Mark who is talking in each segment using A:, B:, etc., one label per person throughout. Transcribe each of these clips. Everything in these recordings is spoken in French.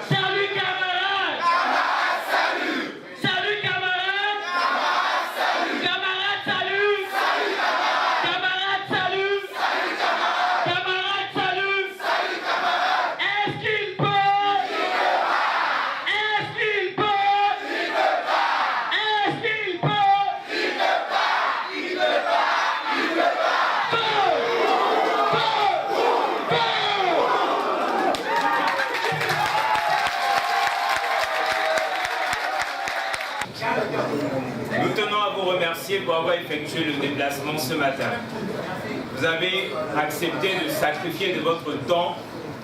A: Salut camarades! Camarades, salut! Salut camarades! Camarades, salut! Camarades, salut! Salut camarades! Camarades, salut! Salut camarades! Camarades, salut! Salut camarades! Est-ce qu'il peut? Il peut pas! Est-ce qu'il peut? Il peut pas! Est-ce qu'il peut? Il peut pas! Il peut pas! Il peut pas!
B: Nous tenons à vous remercier pour avoir effectué le déplacement ce matin. Vous avez accepté de sacrifier de votre temps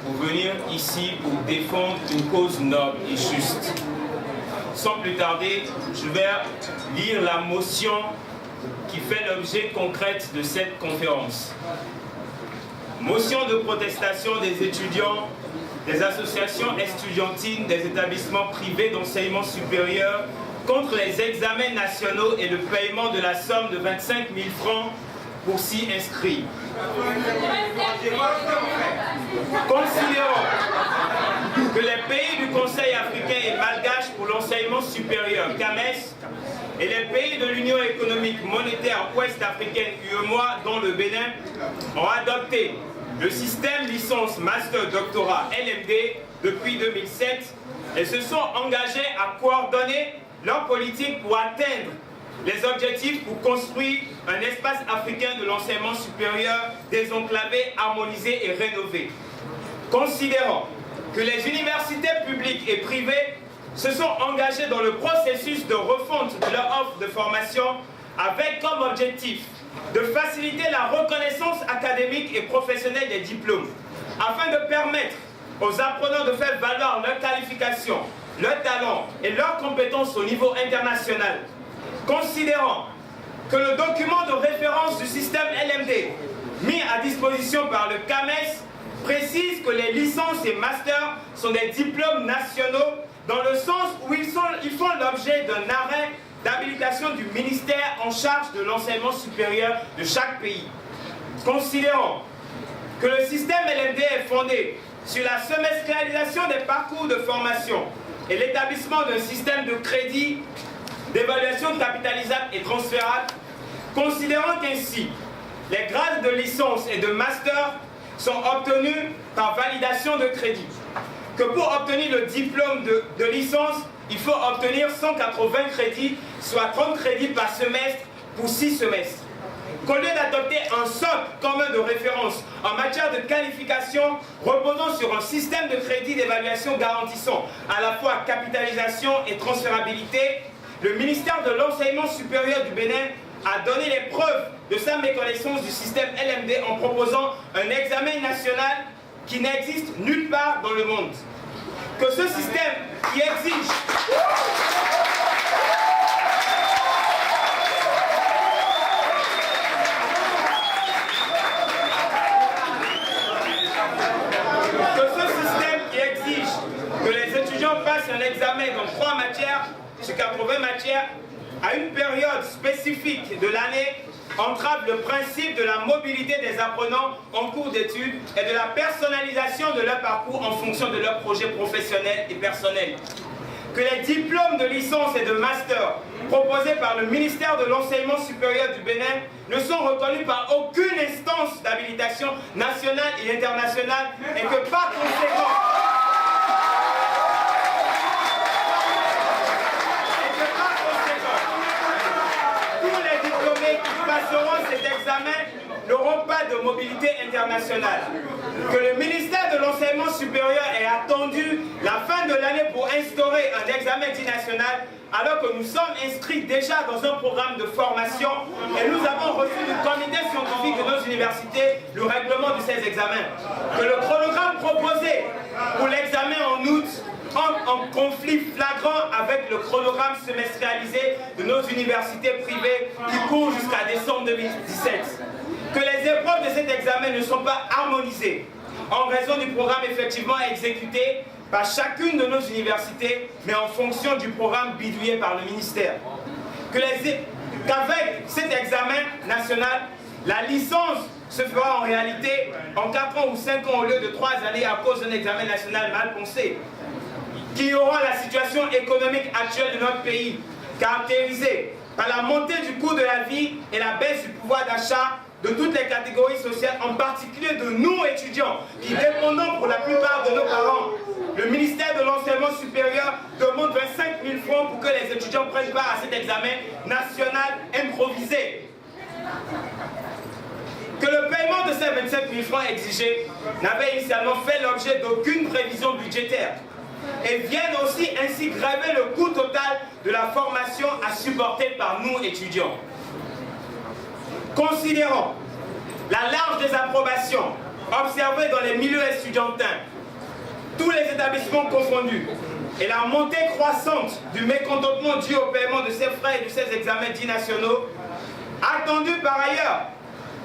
B: pour venir ici pour défendre une cause noble et juste. Sans plus tarder, je vais lire la motion qui fait l'objet concret de cette conférence. Motion de protestation des étudiants, des associations estudiantines, des établissements privés d'enseignement supérieur contre les examens nationaux et le paiement de la somme de 25 000 francs pour s'y inscrire. Considérons que les pays du Conseil africain et malgache pour l'enseignement supérieur, CAMES, et les pays de l'Union économique monétaire ouest-africaine, UEMOA, dont le Bénin, ont adopté le système licence master doctorat LMD depuis 2007 et se sont engagés à coordonner leur politique pour atteindre les objectifs pour construire un espace africain de l'enseignement supérieur désenclavé, harmonisé et rénové. Considérant que les universités publiques et privées se sont engagées dans le processus de refonte de leur offre de formation avec comme objectif de faciliter la reconnaissance académique et professionnelle des diplômes afin de permettre aux apprenants de faire valoir leur qualification, leur talent et leurs compétences au niveau international. Considérant que le document de référence du système LMD mis à disposition par le CAMES précise que les licences et masters sont des diplômes nationaux dans le sens où ils font l'objet d'un arrêt d'habilitation du ministère en charge de l'enseignement supérieur de chaque pays. Considérant que le système LMD est fondé sur la semestrialisation des parcours de formation et l'établissement d'un système de crédit, d'évaluation capitalisable et transférable, considérant qu'ainsi les grades de licence et de master sont obtenus par validation de crédit, que pour obtenir le diplôme de licence, il faut obtenir 180 crédits, soit 30 crédits par semestre pour 6 semestres. Qu'au lieu d'adopter un socle commun de référence en matière de qualification reposant sur un système de crédit d'évaluation garantissant à la fois capitalisation et transférabilité, le ministère de l'Enseignement supérieur du Bénin a donné les preuves de sa méconnaissance du système LMD en proposant un examen national qui n'existe nulle part dans le monde. Que ce système qui exige que les étudiants passent un examen dans 3 matières sur 80 matières à une période spécifique de l'année entrave le principe de la mobilité des apprenants en cours d'études et de la personnalisation de leur parcours en fonction de leurs projets professionnels et personnels. Que les diplômes de licence et de master proposés par le ministère de l'Enseignement supérieur du Bénin ne sont reconnus par aucune instance d'habilitation nationale et internationale et que par conséquent, passeront cet examen n'auront pas de mobilité internationale. Que le ministère de l'Enseignement supérieur ait attendu la fin de l'année pour instaurer un examen dit national alors que nous sommes inscrits déjà dans un programme de formation et nous avons reçu du comité scientifique de nos universités le règlement de ces examens. Que le chronogramme proposé pour l'examen en août entre en conflit flagrant avec le chronogramme semestrialisé de nos universités privées qui court jusqu'à décembre 2017. Que les épreuves de cet examen ne sont pas harmonisées en raison du programme effectivement exécuté par chacune de nos universités, mais en fonction du programme bidouillé par le ministère. Qu'avec cet examen national, la licence se fera en réalité en 4 ans ou 5 ans au lieu de 3 années à cause d'un examen national mal pensé, qui aura la situation économique actuelle de notre pays, caractérisée par la montée du coût de la vie et la baisse du pouvoir d'achat de toutes les catégories sociales, en particulier de nous étudiants, qui dépendons pour la plupart de nos parents. Le ministère de l'Enseignement supérieur demande 25 000 francs pour que les étudiants prennent part à cet examen national improvisé. Que le paiement de ces 25 000 francs exigés n'avait initialement fait l'objet d'aucune prévision budgétaire et viennent aussi ainsi grever le coût total de la formation à supporter par nous étudiants. Considérant la large désapprobation observée dans les milieux estudiantins, tous les établissements confondus, et la montée croissante du mécontentement dû au paiement de ces frais et de ces examens dits nationaux, attendu par ailleurs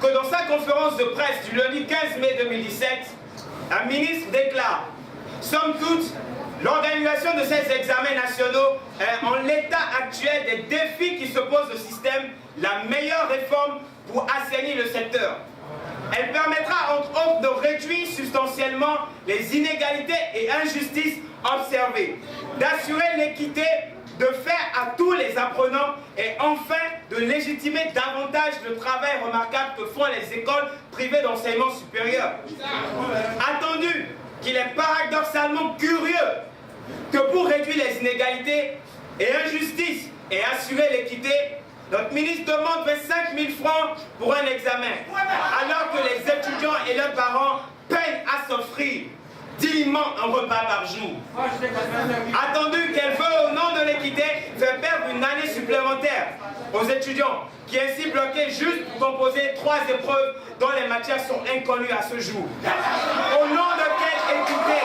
B: que dans sa conférence de presse du lundi 15 mai 2017, la ministre déclare, somme toute, l'organisation de ces examens nationaux est en l'état actuel des défis qui se posent au système, la meilleure réforme pour assainir le secteur. Elle permettra entre autres de réduire substantiellement les inégalités et injustices observées, d'assurer l'équité, de faire à tous les apprenants et enfin de légitimer davantage le travail remarquable que font les écoles privées d'enseignement supérieur. Attendu qu'il est paradoxalement curieux que pour réduire les inégalités et injustices et assurer l'équité, notre ministre demande 25 000 francs pour un examen, alors que les étudiants et leurs parents peinent à s'offrir dignement un repas par jour. Attendu qu'elle veut, au nom de l'équité, faire perdre une année supplémentaire aux étudiants, qui est ainsi bloqués juste pour composer 3 épreuves dont les matières sont inconnues à ce jour. Au nom de quelle équité?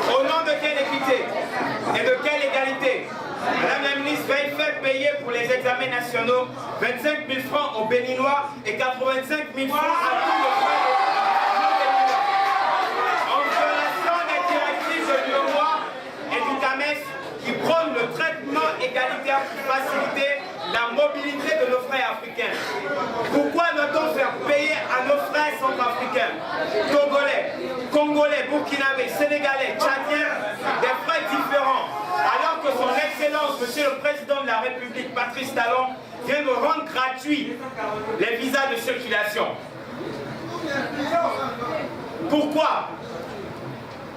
B: Au nom de quelle équité et de quelle égalité? Madame la ministre va faire payer pour les examens nationaux 25 000 francs aux Béninois et 85 000 francs à tous les frères en violation des directives de l'UEMOA et du CAMES qui prônent le traitement égalitaire pour faciliter la mobilité de nos frères africains. Pourquoi doit-on faire payer à nos frères centrafricains, togolais, congolais, burkinabés, sénégalais, tchadiens, des frais différents, alors que son Excellence, Monsieur le Président de la République, Patrice Talon, vient de rendre gratuits les visas de circulation? Pourquoi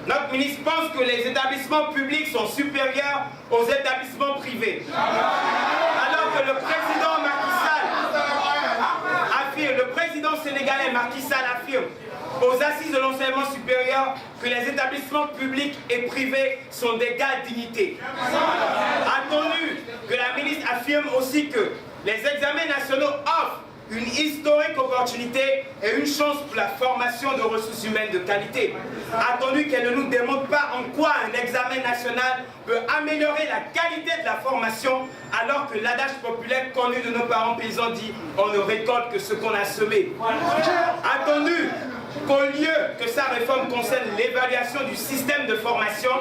B: notre ministre pense que les établissements publics sont supérieurs aux établissements privés, alors que le président Macky Sall affirme, le président sénégalais Macky Sall affirme aux assises de l'enseignement supérieur que les établissements publics et privés sont d'égale dignité. Attendu que la ministre affirme aussi que les examens nationaux offrent une historique opportunité et une chance pour la formation de ressources humaines de qualité. Attendu qu'elle ne nous démontre pas en quoi un examen national peut améliorer la qualité de la formation, alors que l'adage populaire connu de nos parents paysans dit « on ne récolte que ce qu'on a semé ». Attendu qu'au lieu que sa réforme concerne l'évaluation du système de formation,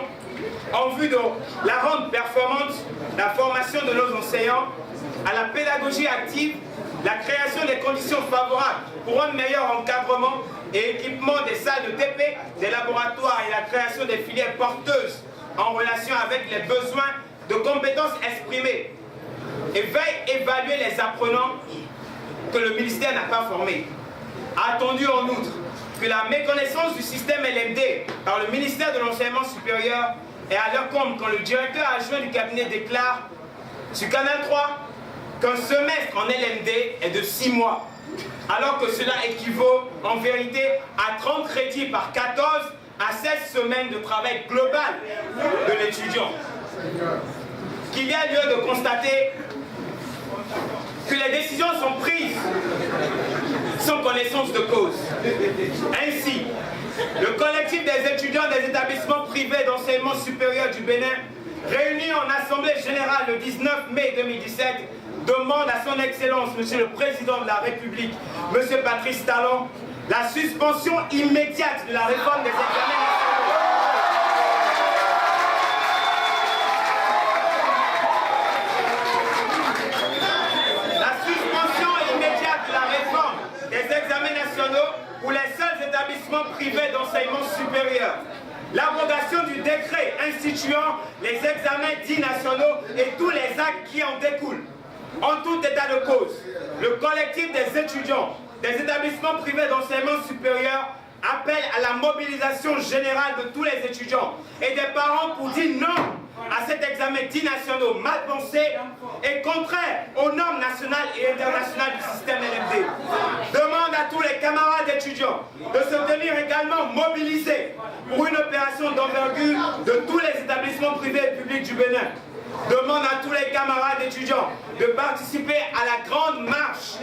B: en vue de la rendre performante, la formation de nos enseignants, à la pédagogie active, la création des conditions favorables pour un meilleur encadrement et équipement des salles de TP, des laboratoires et la création des filières porteuses en relation avec les besoins de compétences exprimées, et veille évaluer les apprenants que le ministère n'a pas formés. Attendu en outre que la méconnaissance du système LMD par le ministère de l'Enseignement supérieur est à leur comble quand le directeur adjoint du cabinet déclare sur Canal 3 qu'un semestre en LMD est de 6 mois, alors que cela équivaut en vérité à 30 crédits par 14 à 16 semaines de travail global de l'étudiant. Qu'il y a lieu de constater que les décisions sont prises sans connaissance de cause. Ainsi, le collectif des étudiants des établissements privés d'enseignement supérieur du Bénin, réuni en Assemblée générale le 19 mai 2017, demande à son Excellence, Monsieur le Président de la République, Monsieur Patrice Talon, la suspension immédiate de la réforme des examens nationaux. privé d'enseignement supérieur, l'abrogation du décret instituant les examens dits nationaux et tous les actes qui en découlent. En tout état de cause, le collectif des étudiants des établissements privés d'enseignement supérieur appelle à la mobilisation générale de tous les étudiants et des parents pour dire non à cet examen dits nationaux mal pensé et contraire aux normes nationales et internationales du système LMD. Demande à tous les camarades étudiants de se tenir également mobilisés pour une opération d'envergure de tous les établissements privés et publics du Bénin. Demande à tous les camarades étudiants de participer à la grande marche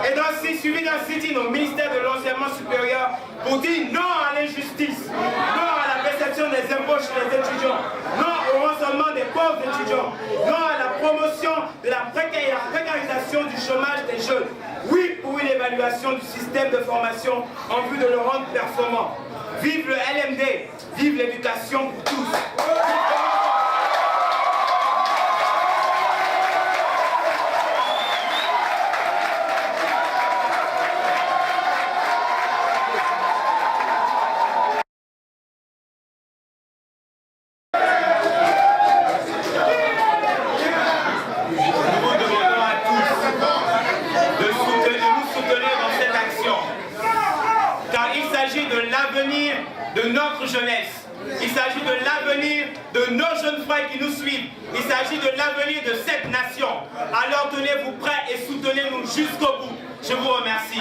B: et suivi d'un sit-in au ministère de l'Enseignement supérieur pour dire non à l'injustice, non à la perception des impôts chez les étudiants, non au rançonnement des pauvres étudiants, non à la promotion de la précarisation du chômage des jeunes. Oui pour une évaluation du système de formation en vue de le rendre performant. Vive le LMD, vive l'éducation pour tous. De notre jeunesse. Il s'agit de l'avenir de nos jeunes frères qui nous suivent. Il s'agit de l'avenir de cette nation. Alors tenez-vous prêts et soutenez-nous jusqu'au bout. Je vous remercie.